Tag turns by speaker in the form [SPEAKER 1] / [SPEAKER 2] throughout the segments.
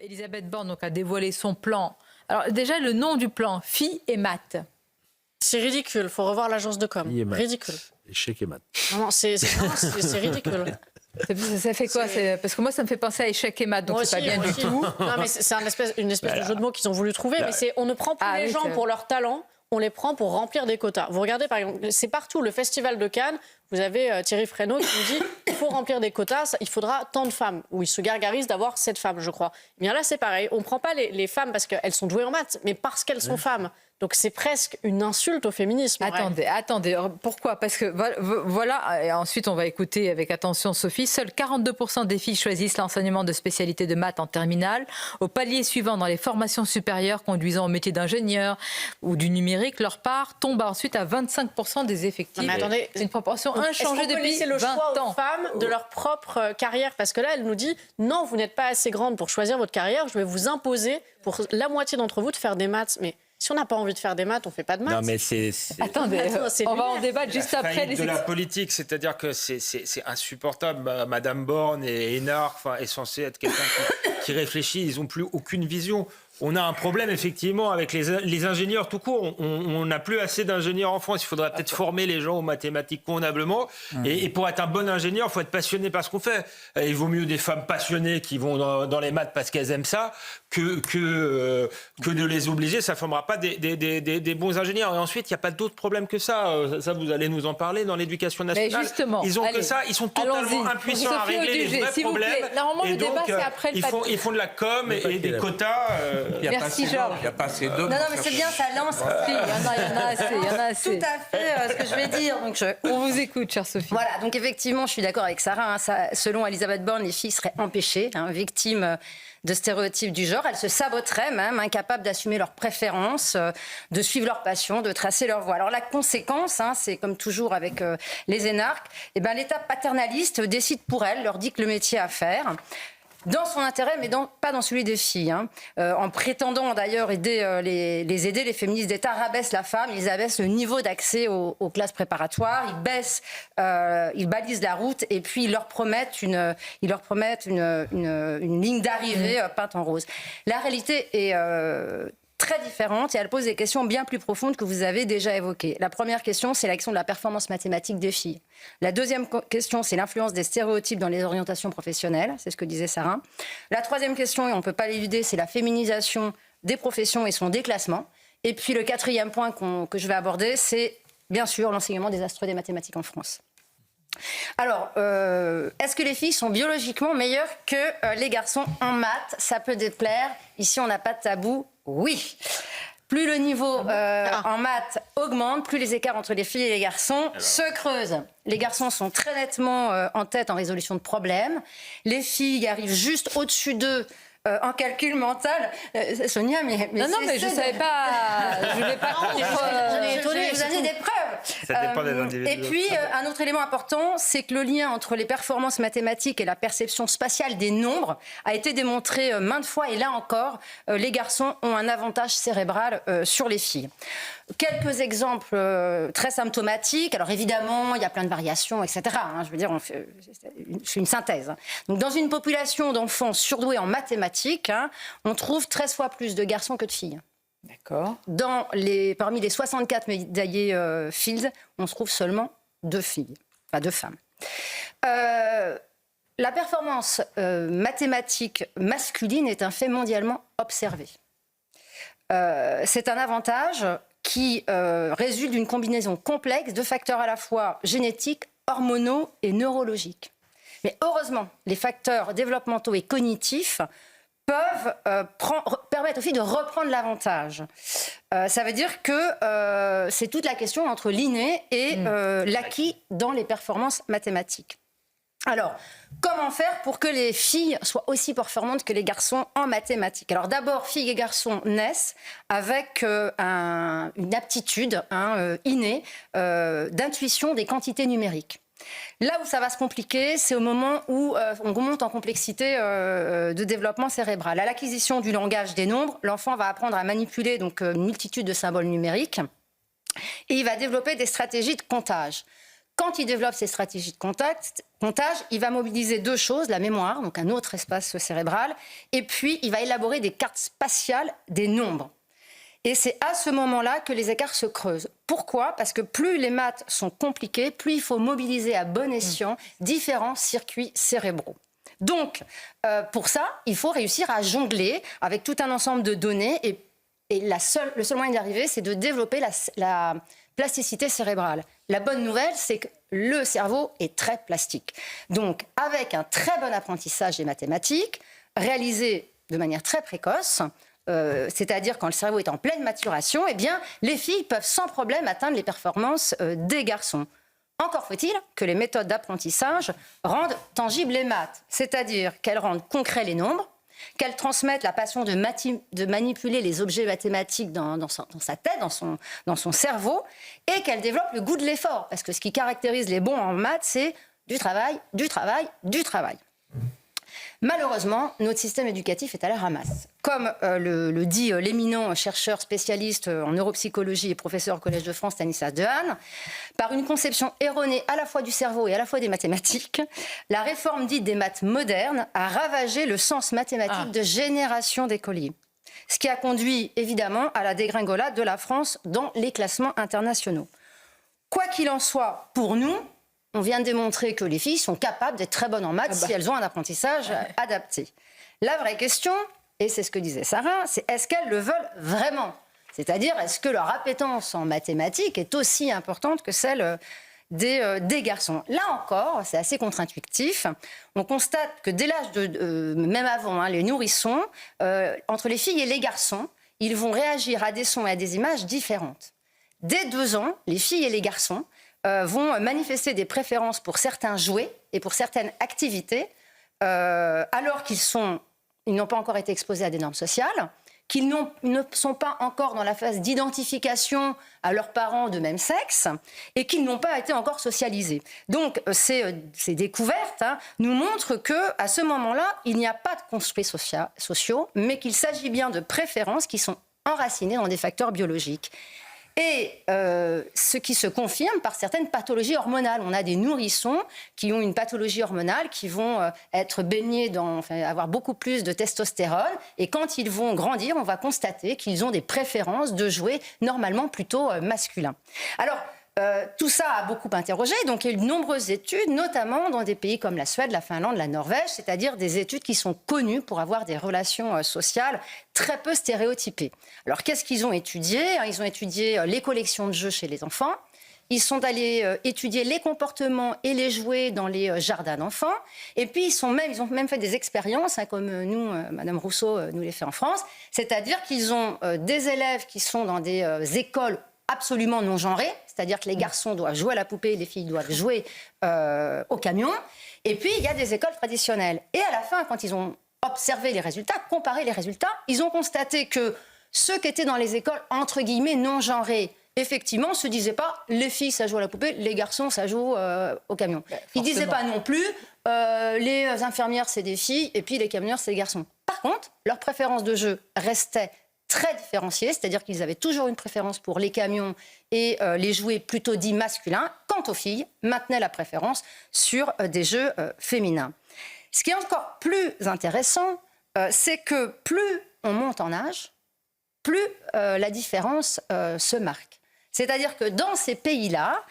[SPEAKER 1] Elisabeth Borne donc, a dévoilé son plan. Alors déjà, le nom du plan, filles et maths.
[SPEAKER 2] C'est ridicule, il faut revoir l'agence de com. Ridicule.
[SPEAKER 3] Échec et maths.
[SPEAKER 2] Non, c'est ridicule.
[SPEAKER 1] Ça fait quoi? Parce que moi, ça me fait penser à échec et maths, donc c'est pas bien du tout.
[SPEAKER 2] Non, mais c'est une espèce de jeu de mots qu'ils ont voulu trouver, mais on ne prend plus les gens pour leur talent, on les prend pour remplir des quotas. Vous regardez, par exemple, c'est partout, le Festival de Cannes, vous avez Thierry Frénaud qui nous dit il faut remplir des quotas, il faudra tant de femmes. Ou il se gargarise d'avoir 7 femmes, je crois. Eh bien là, c'est pareil. On ne prend pas les femmes parce qu'elles sont douées en maths, mais parce qu'elles sont femmes. Donc c'est presque une insulte au féminisme.
[SPEAKER 1] Attendez. Pourquoi? Parce que voilà, et ensuite on va écouter avec attention Sophie. Seuls 42% des filles choisissent l'enseignement de spécialité de maths en terminale. Au palier suivant, dans les formations supérieures conduisant au métier d'ingénieur ou du numérique, leur part tombe ensuite à 25% des effectifs.
[SPEAKER 2] Non, mais attendez,
[SPEAKER 1] c'est une proportion inchangée depuis 20 ans.
[SPEAKER 2] C'est le choix aux femmes de leur propre carrière. Parce que là, elle nous dit non, vous n'êtes pas assez grande pour choisir votre carrière. Je vais vous imposer pour la moitié d'entre vous de faire des maths. Mais si on n'a pas envie de faire des maths, on ne fait pas de maths.
[SPEAKER 4] Non, mais
[SPEAKER 1] Attendez, on va en débattre juste après.
[SPEAKER 4] De la politique, c'est-à-dire que c'est insupportable. Madame Borne et Hénard est censé être quelqu'un qui réfléchit. Ils n'ont plus aucune vision. On a un problème, effectivement, avec les ingénieurs tout court. On n'a plus assez d'ingénieurs en France. Il faudrait peut-être former les gens aux mathématiques convenablement. Et pour être un bon ingénieur, il faut être passionné par ce qu'on fait. Il vaut mieux des femmes passionnées qui vont dans les maths parce qu'elles aiment ça que de les obliger. Ça ne formera pas des bons ingénieurs. Et ensuite, il n'y a pas d'autre problème que ça. Ça, vous allez nous en parler dans l'éducation nationale.
[SPEAKER 1] Mais justement,
[SPEAKER 4] ils ont que ça. Ils sont totalement impuissants à régler les vrais problèmes.
[SPEAKER 1] Normalement, le débat, c'est après le papier.
[SPEAKER 4] Ils font de la com et des quotas.
[SPEAKER 1] Merci Georges.
[SPEAKER 5] Il n'y a pas assez d'hommes.
[SPEAKER 6] Non, mais c'est bien, ça lance.
[SPEAKER 1] Il y en a assez.
[SPEAKER 6] Tout à fait ce que je vais dire. Donc
[SPEAKER 1] on vous écoute, chère Sophie.
[SPEAKER 6] Voilà, donc effectivement, je suis d'accord avec Sarah. Selon Elisabeth Borne, les filles seraient empêchées, victimes de stéréotypes du genre. Elles se saboteraient même, incapables d'assumer leurs préférences, de suivre leurs passions, de tracer leur voie. Alors la conséquence, c'est comme toujours avec les énarques, l'État paternaliste décide pour elles, leur dit que le métier à faire, dans son intérêt, mais pas dans celui des filles. En prétendant d'ailleurs aider les féministes d'État rabaissent la femme, ils abaissent le niveau d'accès aux classes préparatoires, ils balisent la route et puis ils leur promettent une ligne d'arrivée peinte en rose. La réalité est très différente et elle pose des questions bien plus profondes que vous avez déjà évoquées. La première question, c'est la question de la performance mathématique des filles. La deuxième question, c'est l'influence des stéréotypes dans les orientations professionnelles, c'est ce que disait Sarah. La troisième question, et on ne peut pas l'éluder, c'est la féminisation des professions et son déclassement. Et puis le quatrième point que je vais aborder, c'est bien sûr l'enseignement désastreux des mathématiques en France. Alors, est-ce que les filles sont biologiquement meilleures que les garçons en maths? Ça peut déplaire. Ici, on n'a pas de tabou. Oui. Plus le niveau en maths augmente, plus les écarts entre les filles et les garçons se creusent. Les garçons sont très nettement en tête en résolution de problèmes. Les filles arrivent juste au-dessus d'eux en calcul mental. Sonia, mais
[SPEAKER 1] non, mais je ne savais pas. Je ne voulais pas
[SPEAKER 6] J'en ai étonné, vous avez des preuves.
[SPEAKER 4] Ça dépend des individus.
[SPEAKER 6] Et puis, un autre élément important, c'est que le lien entre les performances mathématiques et la perception spatiale des nombres a été démontré maintes fois. Et là encore, les garçons ont un avantage cérébral sur les filles. Quelques exemples très symptomatiques. Alors évidemment, il y a plein de variations, etc. Je veux dire, c'est une synthèse. Donc, dans une population d'enfants surdoués en mathématiques, on trouve 13 fois plus de garçons que de filles.
[SPEAKER 1] D'accord.
[SPEAKER 6] Parmi les 64 médaillés Fields, on se trouve seulement 2 filles, enfin 2 femmes. La performance mathématique masculine est un fait mondialement observé. C'est un avantage qui résulte d'une combinaison complexe de facteurs à la fois génétiques, hormonaux et neurologiques. Mais heureusement, les facteurs développementaux et cognitifs peuvent permettre aux filles de reprendre l'avantage. Ça veut dire que c'est toute la question entre l'inné et l'acquis dans les performances mathématiques. Alors, comment faire pour que les filles soient aussi performantes que les garçons en mathématiques? Alors d'abord, filles et garçons naissent avec une aptitude innée d'intuition des quantités numériques. Là où ça va se compliquer, c'est au moment où on remonte en complexité de développement cérébral. À l'acquisition du langage des nombres, l'enfant va apprendre à manipuler donc, une multitude de symboles numériques et il va développer des stratégies de comptage. Quand il développe ses stratégies de comptage, il va mobiliser 2 choses, la mémoire, donc un autre espace cérébral, et puis il va élaborer des cartes spatiales des nombres. Et c'est à ce moment-là que les écarts se creusent. Pourquoi ? Parce que plus les maths sont compliquées, plus il faut mobiliser à bon escient différents circuits cérébraux. Donc, pour ça, il faut réussir à jongler avec tout un ensemble de données. Et le seul moyen d'y arriver, c'est de développer la plasticité cérébrale. La bonne nouvelle, c'est que le cerveau est très plastique. Donc, avec un très bon apprentissage des mathématiques, réalisé de manière très précoce, c'est-à-dire quand le cerveau est en pleine maturation, eh bien, les filles peuvent sans problème atteindre les performances des garçons. Encore faut-il que les méthodes d'apprentissage rendent tangibles les maths, c'est-à-dire qu'elles rendent concrets les nombres, qu'elles transmettent la passion de manipuler les objets mathématiques dans sa tête, dans son cerveau, et qu'elles développent le goût de l'effort. Parce que ce qui caractérise les bons en maths, c'est du travail, du travail, du travail. Malheureusement, notre système éducatif est à la ramasse. Comme le dit l'éminent chercheur spécialiste en neuropsychologie et professeur au Collège de France, Stanislas Dehaene, par une conception erronée à la fois du cerveau et à la fois des mathématiques, la réforme dite des maths modernes a ravagé le sens mathématique de générations d'écoliers. Ce qui a conduit évidemment à la dégringolade de la France dans les classements internationaux. Quoi qu'il en soit, pour nous, on vient de démontrer que les filles sont capables d'être très bonnes en maths si elles ont un apprentissage adapté. La vraie question, et c'est ce que disait Sarah, c'est est-ce qu'elles le veulent vraiment ? C'est-à-dire, est-ce que leur appétence en mathématiques est aussi importante que celle des garçons ? Là encore, c'est assez contre-intuitif. On constate que dès l'âge même avant, les nourrissons, entre les filles et les garçons, ils vont réagir à des sons et à des images différentes. Dès 2 ans, les filles et les garçons vont manifester des préférences pour certains jouets et pour certaines activités, alors qu'ils n'ont pas encore été exposés à des normes sociales, qu'ils ne sont pas encore dans la phase d'identification à leurs parents de même sexe et qu'ils n'ont pas été encore socialisés. Donc, ces découvertes nous montrent qu'à ce moment-là, il n'y a pas de construits sociaux, mais qu'il s'agit bien de préférences qui sont enracinées dans des facteurs biologiques. Et ce qui se confirme par certaines pathologies hormonales. On a des nourrissons qui ont une pathologie hormonale, qui vont être baignés avoir beaucoup plus de testostérone. Et quand ils vont grandir, on va constater qu'ils ont des préférences de jouets normalement plutôt masculins. Alors, tout ça a beaucoup interrogé. Donc, il y a eu de nombreuses études, notamment dans des pays comme la Suède, la Finlande, la Norvège, c'est-à-dire des études qui sont connues pour avoir des relations sociales très peu stéréotypées. Alors, qu'est-ce qu'ils ont étudié ? Ils ont étudié les collections de jeux chez les enfants. Ils sont allés étudier les comportements et les jouets dans les jardins d'enfants. Et puis, ils ont même fait des expériences, comme nous, Madame Rousseau, nous les fait en France. C'est-à-dire qu'ils ont des élèves qui sont dans des écoles absolument non genrées, c'est-à-dire que les garçons doivent jouer à la poupée, les filles doivent jouer au camion. Et puis, il y a des écoles traditionnelles. Et à la fin, quand ils ont observé les résultats, comparé les résultats, ils ont constaté que ceux qui étaient dans les écoles, entre guillemets, non genrées, effectivement, ne se disaient pas « les filles, ça joue à la poupée, les garçons, ça joue au camion ». Ils ne disaient pas non plus « les infirmières, c'est des filles, et puis les camionneurs, c'est des garçons ». Par contre, leur préférence de jeu restait très différenciés, c'est-à-dire qu'ils avaient toujours une préférence pour les camions et les jouets plutôt dits masculins. Quant aux filles, maintenaient la préférence sur des jeux féminins. Ce qui est encore plus intéressant, c'est que plus on monte en âge, plus la différence se marque. C'est-à-dire que dans ces pays-là,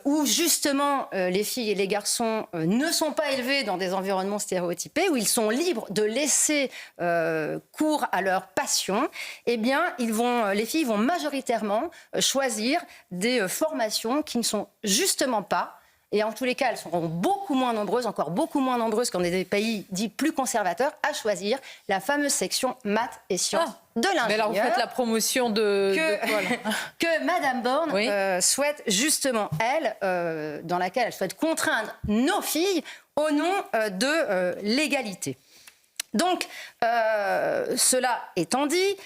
[SPEAKER 6] où justement les filles et les garçons ne sont pas élevés dans des environnements stéréotypés, où ils sont libres de laisser cours à leur passion, eh bien, les filles vont majoritairement choisir des formations qui ne sont justement pas, et en tous les cas, elles seront beaucoup moins nombreuses, encore beaucoup moins nombreuses qu'en des pays dits plus conservateurs, à choisir la fameuse section maths et sciences de l'ingénieur.
[SPEAKER 1] Mais alors vous faites la promotion
[SPEAKER 6] que Madame Borne souhaite justement, dans laquelle elle souhaite contraindre nos filles au nom de l'égalité. Donc, cela étant dit,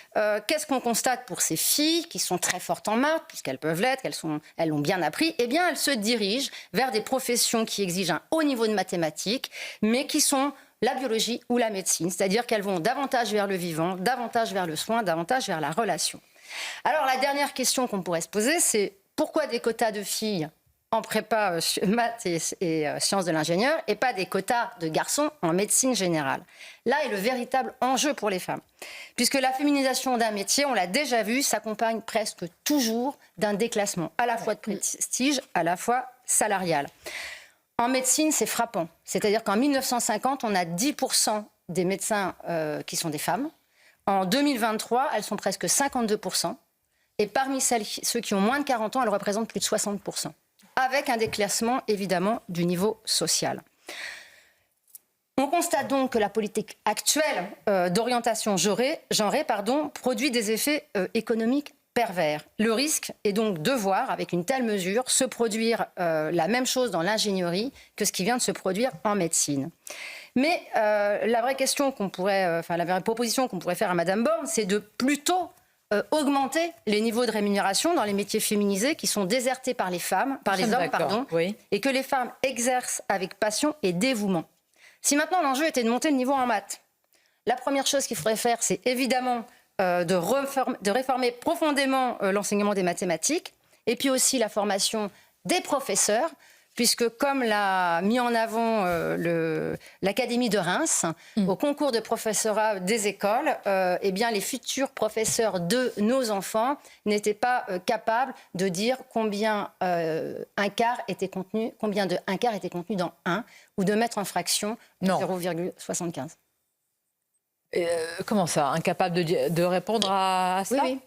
[SPEAKER 6] qu'est-ce qu'on constate pour ces filles qui sont très fortes en maths, puisqu'elles peuvent l'être, elles l'ont bien appris? Eh bien, elles se dirigent vers des professions qui exigent un haut niveau de mathématiques, mais qui sont la biologie ou la médecine. C'est-à-dire qu'elles vont davantage vers le vivant, davantage vers le soin, davantage vers la relation. Alors, la dernière question qu'on pourrait se poser, c'est pourquoi des quotas de filles en prépa maths et sciences de l'ingénieur et pas des quotas de garçons en médecine générale. Là est le véritable enjeu pour les femmes. Puisque la féminisation d'un métier, on l'a déjà vu, s'accompagne presque toujours d'un déclassement, à la fois de prestige, à la fois salarial. En médecine, c'est frappant. C'est-à-dire qu'en 1950, on a 10% des médecins qui sont des femmes. En 2023, elles sont presque 52%. Et parmi ceux qui ont moins de 40 ans, elles représentent plus de 60%. Avec un déclassement, évidemment, du niveau social. On constate donc que la politique actuelle d'orientation genrée produit des effets économiques pervers. Le risque est donc de voir, avec une telle mesure, se produire la même chose dans l'ingénierie que ce qui vient de se produire en médecine. Mais la vraie question la vraie proposition qu'on pourrait faire à Madame Borne, c'est de plutôt augmenter les niveaux de rémunération dans les métiers féminisés qui sont désertés par les hommes,
[SPEAKER 1] oui.
[SPEAKER 6] Et que les femmes exercent avec passion et dévouement. Si maintenant l'enjeu était de monter le niveau en maths, la première chose qu'il faudrait faire, c'est évidemment de réformer profondément l'enseignement des mathématiques et puis aussi la formation des professeurs, puisque comme l'a mis en avant l'Académie de Reims, au concours de professorat des écoles, eh bien, les futurs professeurs de nos enfants n'étaient pas capables de dire combien de 1 quart était contenu dans 1, ou de mettre en fraction 0,75.
[SPEAKER 1] Comment ça? Incapable de répondre à ça?
[SPEAKER 6] Oui.